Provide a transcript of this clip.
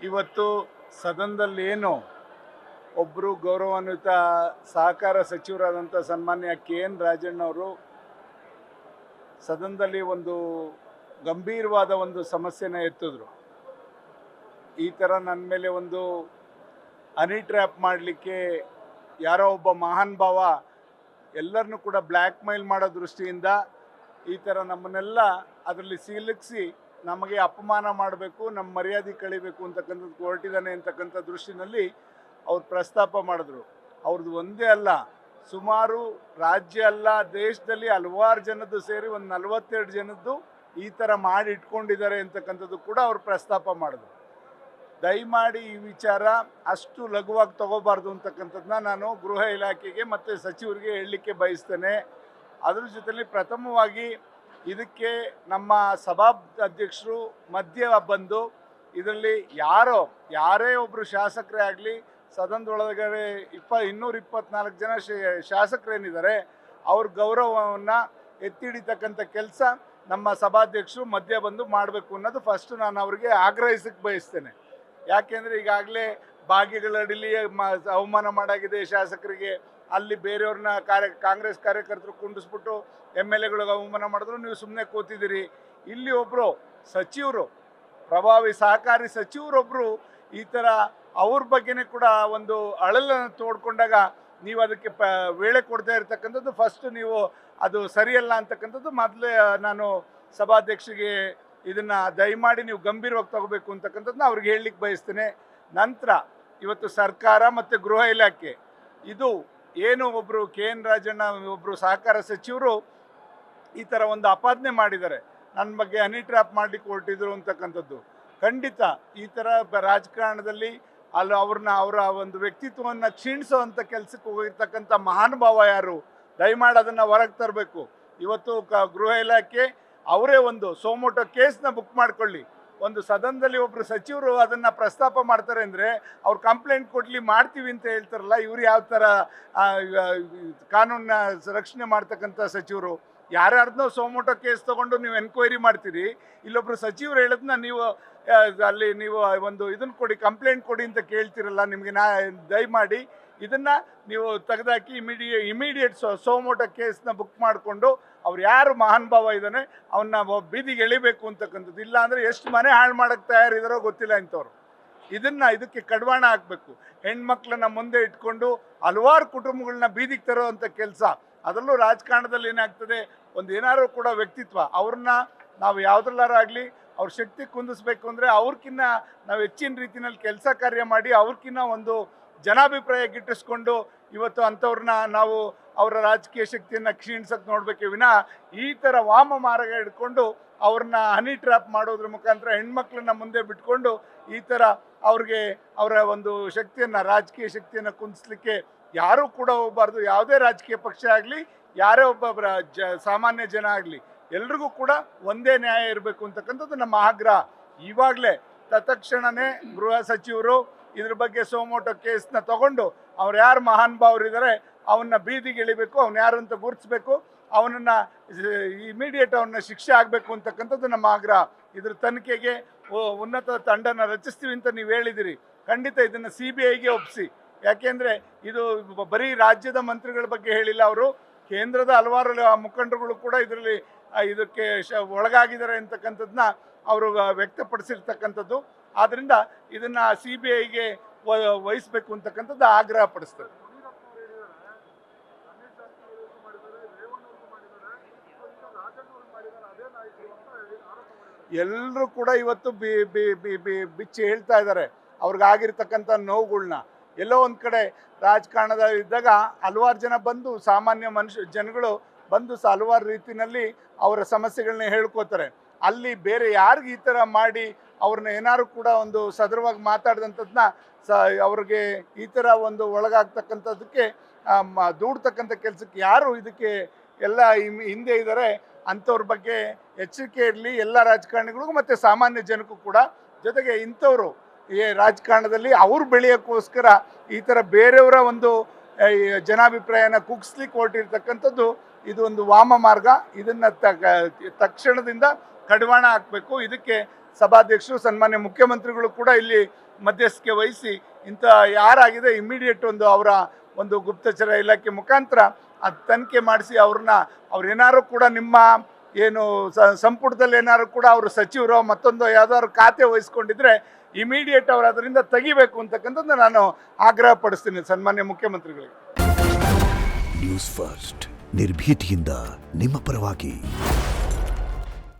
ಇವತ್ತು ಸದನದಲ್ಲಿ ಏನು ಒಬ್ಬರು ಗೌರವಾನ್ವಿತ ಸಹಕಾರ ಸಚಿವರಾದಂಥ ಸನ್ಮಾನ್ಯ KN ರಾಜಣ್ಣವರು ಸದನದಲ್ಲಿ ಒಂದು ಗಂಭೀರವಾದ ಒಂದು ಸಮಸ್ಯೆನ ಎತ್ತಿದ್ರು. ಈ ಥರ ನನ್ನ ಮೇಲೆ ಒಂದು ಹನಿ ಟ್ರ್ಯಾಪ್ ಮಾಡಲಿಕ್ಕೆ ಯಾರೋ ಒಬ್ಬ ಮಹಾನ್ ಭಾವ ಎಲ್ಲರನ್ನೂ ಕೂಡ ಬ್ಲ್ಯಾಕ್ ಮೇಲ್ ಮಾಡೋ ದೃಷ್ಟಿಯಿಂದ ಈ ಥರ ನಮ್ಮನ್ನೆಲ್ಲ ಅದರಲ್ಲಿ ಸಿಲುಕಿಸಿ ನಮಗೆ ಅಪಮಾನ ಮಾಡಬೇಕು, ನಮ್ಮ ಮರ್ಯಾದೆ ಕಳಿಬೇಕು ಅಂತಕ್ಕಂಥದ್ದು ಹೊರಟಿದ್ದಾನೆ ಅಂತಕ್ಕಂಥ ದೃಷ್ಟಿನಲ್ಲಿ ಅವ್ರು ಪ್ರಸ್ತಾಪ ಮಾಡಿದ್ರು. ಅವ್ರದ್ದು ಒಂದೇ ಅಲ್ಲ, ಸುಮಾರು ರಾಜ್ಯ ಅಲ್ಲ ದೇಶದಲ್ಲಿ ಹಲವಾರು ಜನದ್ದು ಸೇರಿ ಒಂದು 42 ಜನದ್ದು ಈ ಥರ ಮಾಡಿ ಇಟ್ಕೊಂಡಿದ್ದಾರೆ ಅಂತಕ್ಕಂಥದ್ದು ಕೂಡ ಅವ್ರು ಪ್ರಸ್ತಾಪ ಮಾಡಿದ್ರು. ದಯಮಾಡಿ ಈ ವಿಚಾರ ಅಷ್ಟು ಲಘುವಾಗಿ ತಗೋಬಾರ್ದು ಅಂತಕ್ಕಂಥದ್ದನ್ನ ನಾನು ಗೃಹ ಇಲಾಖೆಗೆ ಮತ್ತು ಸಚಿವರಿಗೆ ಹೇಳಲಿಕ್ಕೆ ಬಯಸ್ತೇನೆ. ಅದ್ರ ಜೊತೆಲಿ ಪ್ರಥಮವಾಗಿ ಇದಕ್ಕೆ ನಮ್ಮ ಸಭಾಧ್ಯಕ್ಷರು ಮಧ್ಯ ಬಂದು ಇದರಲ್ಲಿ ಯಾರೇ ಒಬ್ಬರು ಶಾಸಕರೇ ಆಗಲಿ, ಸದನದೊಳಗಡೆ 224 ಜನ ಶಾಸಕರೇನಿದ್ದಾರೆ ಅವ್ರ ಗೌರವವನ್ನು ಎತ್ತಿ ಹಿಡಿತಕ್ಕಂಥ ಕೆಲಸ ನಮ್ಮ ಸಭಾಧ್ಯಕ್ಷರು ಮಧ್ಯ ಬಂದು ಮಾಡಬೇಕು ಅನ್ನೋದು ಫಸ್ಟ್ ನಾನು ಅವರಿಗೆ ಆಗ್ರಹಿಸಕ್ಕೆ ಬಯಸ್ತೇನೆ. ಯಾಕೆಂದರೆ ಈಗಾಗಲೇ ಭಾಗ್ಯಗಳಡಿಲಿ ಅವಮಾನ ಮಾಡಾಗಿದೆ ಶಾಸಕರಿಗೆ. ಅಲ್ಲಿ ಬೇರೆಯವ್ರನ್ನ ಕಾಂಗ್ರೆಸ್ ಕಾರ್ಯಕರ್ತರು ಕುಂಡಿಸ್ಬಿಟ್ಟು MLAಗಳಿಗೆ ಅವಮಾನ ಮಾಡಿದ್ರು, ನೀವು ಸುಮ್ಮನೆ ಕೂತಿದ್ದೀರಿ. ಇಲ್ಲಿ ಒಬ್ಬರು ಸಚಿವರು, ಪ್ರಭಾವಿ ಸಹಕಾರಿ ಸಚಿವರೊಬ್ಬರು ಈ ಥರ ಅವ್ರ ಬಗ್ಗೆನೇ ಕೂಡ ಒಂದು ಅಳಲನ್ನು ತೋಡ್ಕೊಂಡಾಗ ನೀವು ಅದಕ್ಕೆ ವೇಳೆ ಕೊಡ್ತಾ ಇರ್ತಕ್ಕಂಥದ್ದು ಫಸ್ಟ್ ನೀವು ಅದು ಸರಿಯಲ್ಲ ಅಂತಕ್ಕಂಥದ್ದು ಮೊದಲೇ ನಾನು ಸಭಾಧ್ಯಕ್ಷರಿಗೆ ಇದನ್ನು ದಯಮಾಡಿ ನೀವು ಗಂಭೀರವಾಗಿ ತಗೋಬೇಕು ಅಂತಕ್ಕಂಥದ್ದನ್ನ ಅವ್ರಿಗೆ ಹೇಳಲಿಕ್ಕೆ ಬಯಸ್ತೇನೆ. ನಂತರ ಇವತ್ತು ಸರ್ಕಾರ ಮತ್ತು ಗೃಹ ಇಲಾಖೆ ಇದು ಏನು ಒಬ್ಬರು KN ರಾಜಣ್ಣ ಒಬ್ಬರು ಸಹಕಾರ ಸಚಿವರು ಈ ಥರ ಒಂದು ಆಪಾದನೆ ಮಾಡಿದ್ದಾರೆ, ನನ್ನ ಬಗ್ಗೆ ಹನಿ ಟ್ರ್ಯಾಪ್ ಮಾಡಲಿಕ್ಕೆ ಹೊರಟಿದ್ರು ಅಂತಕ್ಕಂಥದ್ದು. ಖಂಡಿತ ಈ ಥರ ರಾಜಕಾರಣದಲ್ಲಿ ಅವರ ಒಂದು ವ್ಯಕ್ತಿತ್ವವನ್ನು ಕ್ಷೀಣಿಸೋವಂಥ ಕೆಲಸಕ್ಕೆ ಹೋಗಿರ್ತಕ್ಕಂಥ ಮಹಾನುಭಾವ ಯಾರು, ದಯಮಾಡಿ ಅದನ್ನು ಹೊರಗೆ ತರಬೇಕು. ಇವತ್ತು ಗೃಹ ಇಲಾಖೆ ಅವರೇ ಒಂದು ಸೋಮೋಟೋ ಕೇಸ್ನ ಬುಕ್ ಮಾಡ್ಕೊಳ್ಳಿ. ಒಂದು ಸದನದಲ್ಲಿ ಒಬ್ಬರು ಸಚಿವರು ಅದನ್ನು ಪ್ರಸ್ತಾಪ ಮಾಡ್ತಾರೆ ಅಂದರೆ ಅವ್ರು ಕಂಪ್ಲೇಂಟ್ ಕೊಡಲಿ, ಮಾಡ್ತೀವಿ ಅಂತ ಹೇಳ್ತಾರಲ್ಲ, ಇವ್ರು ಯಾವ ಥರ ಕಾನೂನನ್ನ ರಕ್ಷಣೆ ಮಾಡ್ತಕ್ಕಂಥ ಸಚಿವರು? ಯಾರ್ಯಾರ್ದನ್ನೋ ಸೋಮೋಟೋ ಕೇಸ್ ತೊಗೊಂಡು ನೀವು ಎನ್ಕ್ವೈರಿ ಮಾಡ್ತೀರಿ, ಇಲ್ಲೊಬ್ರು ಸಚಿವರು ಹೇಳೋದನ್ನ ನೀವು ಅಲ್ಲಿ ನೀವು ಒಂದು ಇದನ್ನು ಕೊಡಿ, ಕಂಪ್ಲೇಂಟ್ ಕೊಡಿ ಅಂತ ಕೇಳ್ತಿರಲ್ಲ. ನಿಮಗೆ ದಯಮಾಡಿ ಇದನ್ನು ನೀವು ತೆಗೆದಾಕಿ ಇಮಿಡಿಯೇಟ್ ಸೋಮೋಟೋ ಕೇಸ್ನ ಬುಕ್ ಮಾಡಿಕೊಂಡು ಅವ್ರು ಯಾರು ಮಹಾನ್ ಭಾವ ಇದ್ದಾನೆ ಅವನ್ನ ಬೀದಿಗೆ ಎಳಿಬೇಕು ಅಂತಕ್ಕಂಥದ್ದು. ಇಲ್ಲ ಅಂದರೆ ಎಷ್ಟು ಮನೆ ಹಾಳು ಮಾಡೋಕ್ಕೆ ತಯಾರಿದಾರೋ ಗೊತ್ತಿಲ್ಲ ಇಂಥವ್ರು. ಇದಕ್ಕೆ ಕಡಿವಾಣ ಹಾಕಬೇಕು. ಹೆಣ್ಮಕ್ಳನ್ನ ಮುಂದೆ ಇಟ್ಕೊಂಡು ಹಲವಾರು ಕುಟುಂಬಗಳನ್ನ ಬೀದಿಗೆ ತರೋ ಅಂಥ ಕೆಲಸ. ಅದರಲ್ಲೂ ರಾಜಕಾರಣದಲ್ಲಿ ಏನಾಗ್ತದೆ, ಒಂದು ಏನಾದ್ರು ಕೂಡ ವ್ಯಕ್ತಿತ್ವ ಅವ್ರನ್ನ ನಾವು ಯಾವುದ್ರಲ್ಲಾರಾಗಲಿ ಅವ್ರ ಶಕ್ತಿ ಕುಂದಿಸ್ಬೇಕು ಅಂದರೆ ಅವ್ರಕ್ಕಿಂತ ನಾವು ಹೆಚ್ಚಿನ ರೀತಿಯಲ್ಲಿ ಕೆಲಸ ಕಾರ್ಯ ಮಾಡಿ ಅವ್ರಕ್ಕಿಂತ ಒಂದು ಜನಾಭಿಪ್ರಾಯ ಗಿಟ್ಟಿಸ್ಕೊಂಡು ಇವತ್ತು ಅಂಥವ್ರನ್ನ ನಾವು ಅವರ ರಾಜಕೀಯ ಶಕ್ತಿಯನ್ನು ಕ್ಷೀಣಿಸಕ್ಕೆ ನೋಡಬೇಕೆ ವಿನ ಈ ಥರ ವಾಮ ಮಾರ್ಗ ಹಿಡ್ಕೊಂಡು ಅವ್ರನ್ನ ಹನಿ ಟ್ರ್ಯಾಪ್ ಮಾಡೋದ್ರ ಮುಖಾಂತರ ಹೆಣ್ಮಕ್ಳನ್ನ ಮುಂದೆ ಬಿಟ್ಕೊಂಡು ಈ ಥರ ಅವ್ರಿಗೆ ಅವರ ಒಂದು ಶಕ್ತಿಯನ್ನು, ರಾಜಕೀಯ ಶಕ್ತಿಯನ್ನು ಕುಂದಿಸ್ಲಿಕ್ಕೆ ಯಾರೂ ಕೂಡ ಹೋಗಬಾರ್ದು. ಯಾವುದೇ ರಾಜಕೀಯ ಪಕ್ಷ ಆಗಲಿ, ಯಾರೇ ಒಬ್ಬ ಸಾಮಾನ್ಯ ಜನ ಆಗಲಿ, ಎಲ್ರಿಗೂ ಕೂಡ ಒಂದೇ ನ್ಯಾಯ ಇರಬೇಕು ಅಂತಕ್ಕಂಥದ್ದು ನಮ್ಮ ಆಗ್ರಹ. ಇವಾಗಲೇ ತತ್ಕ್ಷಣವೇ ಗೃಹ ಸಚಿವರು ಇದ್ರ ಬಗ್ಗೆ ಸೋಮೋಟೋ ಕೇಸ್ನ ತಗೊಂಡು ಅವ್ರು ಯಾರು ಮಹಾನ್ ಭಾವರಿದ್ದಾರೆ ಅವನ್ನ ಬೀದಿಗೆ ಎಳಿಬೇಕು, ಅವ್ನು ಯಾರು ಅಂತ ಗುರುತಿಸ್ಬೇಕು, ಅವನನ್ನು ಇಮಿಡಿಯೇಟ್ ಅವನ್ನ ಶಿಕ್ಷೆ ಆಗಬೇಕು ಅಂತಕ್ಕಂಥದ್ದು ನಮ್ಮ ಆಗ್ರಹ. ಇದ್ರ ತನಿಖೆಗೆ ಉನ್ನತ ತಂಡನ ರಚಿಸ್ತೀವಿ ಅಂತ ನೀವು ಹೇಳಿದಿರಿ. ಖಂಡಿತ ಇದನ್ನು CBIಗೆ ಒಪ್ಪಿಸಿ. ಯಾಕೆಂದರೆ ಇದು ಬರೀ ರಾಜ್ಯದ ಮಂತ್ರಿಗಳ ಬಗ್ಗೆ ಹೇಳಿಲ್ಲ, ಅವರು ಕೇಂದ್ರದ ಹಲವಾರು ಮುಖಂಡರುಗಳು ಕೂಡ ಇದಕ್ಕೆ ಒಳಗಾಗಿದ್ದಾರೆ ಅಂತಕ್ಕಂಥದ್ದನ್ನ ಅವರು ವ್ಯಕ್ತಪಡಿಸಿರ್ತಕ್ಕಂಥದ್ದು. ಆದ್ದರಿಂದ ಇದನ್ನು CBIಗೆ ವಹಿಸಬೇಕು ಅಂತಕ್ಕಂಥದ್ದು ಆಗ್ರಹ ಪಡಿಸ್ತಾರೆ. ಎಲ್ಲರೂ ಕೂಡ ಇವತ್ತು ಬಿಚ್ಚಿ ಹೇಳ್ತಾ ಇದ್ದಾರೆ ಅವ್ರಿಗಾಗಿರ್ತಕ್ಕಂಥ ನೋವುಗಳ್ನ. ಎಲ್ಲೋ ಒಂದು ಕಡೆ ರಾಜಕಾರಣದಲ್ಲಿ ಇದ್ದಾಗ ಹಲವಾರು ಜನ ಬಂದು, ಸಾಮಾನ್ಯ ಜನಗಳು ಬಂದು ಹಲವಾರು ರೀತಿಯಲ್ಲಿ ಅವರ ಸಮಸ್ಯೆಗಳನ್ನ ಹೇಳ್ಕೋತಾರೆ. ಅಲ್ಲಿ ಬೇರೆ ಯಾರಿಗೆ ಈ ಥರ ಮಾಡಿ ಅವ್ರನ್ನ ಏನಾದ್ರು ಕೂಡ ಒಂದು ಸದೃವಾಗಿ ಮಾತಾಡಿದಂಥದ್ದನ್ನ ಅವ್ರಿಗೆ ಈ ಥರ ಒಂದು ಒಳಗಾಗ್ತಕ್ಕಂಥದ್ದಕ್ಕೆ ದೂಡ್ತಕ್ಕಂಥ ಕೆಲಸಕ್ಕೆ ಯಾರು ಇದಕ್ಕೆ ಎಲ್ಲ ಹಿಂದೆ ಇದ್ದಾರೆ ಅಂಥವ್ರ ಬಗ್ಗೆ ಎಚ್ಚರಿಕೆ ಇರಲಿ ಎಲ್ಲ ರಾಜಕಾರಣಿಗಳಿಗೂ ಮತ್ತು ಸಾಮಾನ್ಯ ಜನಕ್ಕೂ ಕೂಡ. ಜೊತೆಗೆ ಇಂಥವರು ಈ ರಾಜಕಾರಣದಲ್ಲಿ ಅವ್ರು ಬೆಳೆಯೋಕ್ಕೋಸ್ಕರ ಈ ಥರ ಬೇರೆಯವರ ಒಂದು ಜನಾಭಿಪ್ರಾಯನ ಕುಗ್ಸ್ಲಿಕ್ಕೆ ಹೊರಟಿರ್ತಕ್ಕಂಥದ್ದು ಇದು ಒಂದು ವಾಮ ಮಾರ್ಗ. ಇದನ್ನು ತಕ್ಷಣದಿಂದ ಕಡಿವಾಣ ಹಾಕಬೇಕು. ಇದಕ್ಕೆ ಸಭಾಧ್ಯಕ್ಷರು, ಸನ್ಮಾನ್ಯ ಮುಖ್ಯಮಂತ್ರಿಗಳು ಕೂಡ ಇಲ್ಲಿ ಮಧ್ಯಸ್ಥಿಕೆ ವಹಿಸಿ ಇಂಥ ಯಾರಾಗಿದೆ ಇಮಿಡಿಯೇಟ್ ಒಂದು ಅವರ ಒಂದು ಗುಪ್ತಚರ ಇಲಾಖೆ ಮುಖಾಂತರ ಅದು ತನಿಖೆ ಮಾಡಿಸಿ ಅವ್ರೇನಾದ್ರು ಕೂಡ ನಿಮ್ಮ ಏನು ಸಂಪುಟದಲ್ಲಿ ಏನಾದ್ರು ಕೂಡ ಅವರು ಸಚಿವರು ಮತ್ತೊಂದು ಯಾವ್ದಾದ್ರು ಖಾತೆ ವಹಿಸ್ಕೊಂಡಿದ್ರೆ ಇಮಿಡಿಯೇಟ್ ಅವರು ಅದರಿಂದ ತೆಗಿಬೇಕು ಅಂತಕ್ಕಂಥದ್ದು ನಾನು ಆಗ್ರಹ ಪಡಿಸ್ತೀನಿ ಸನ್ಮಾನ್ಯ ಮುಖ್ಯಮಂತ್ರಿಗಳಿಗೆ. ನ್ಯೂಸ್ ಫಸ್ಟ್ ನಿರ್ಭೀತಿಯಿಂದ ನಿಮ್ಮ ಪರವಾಗಿ.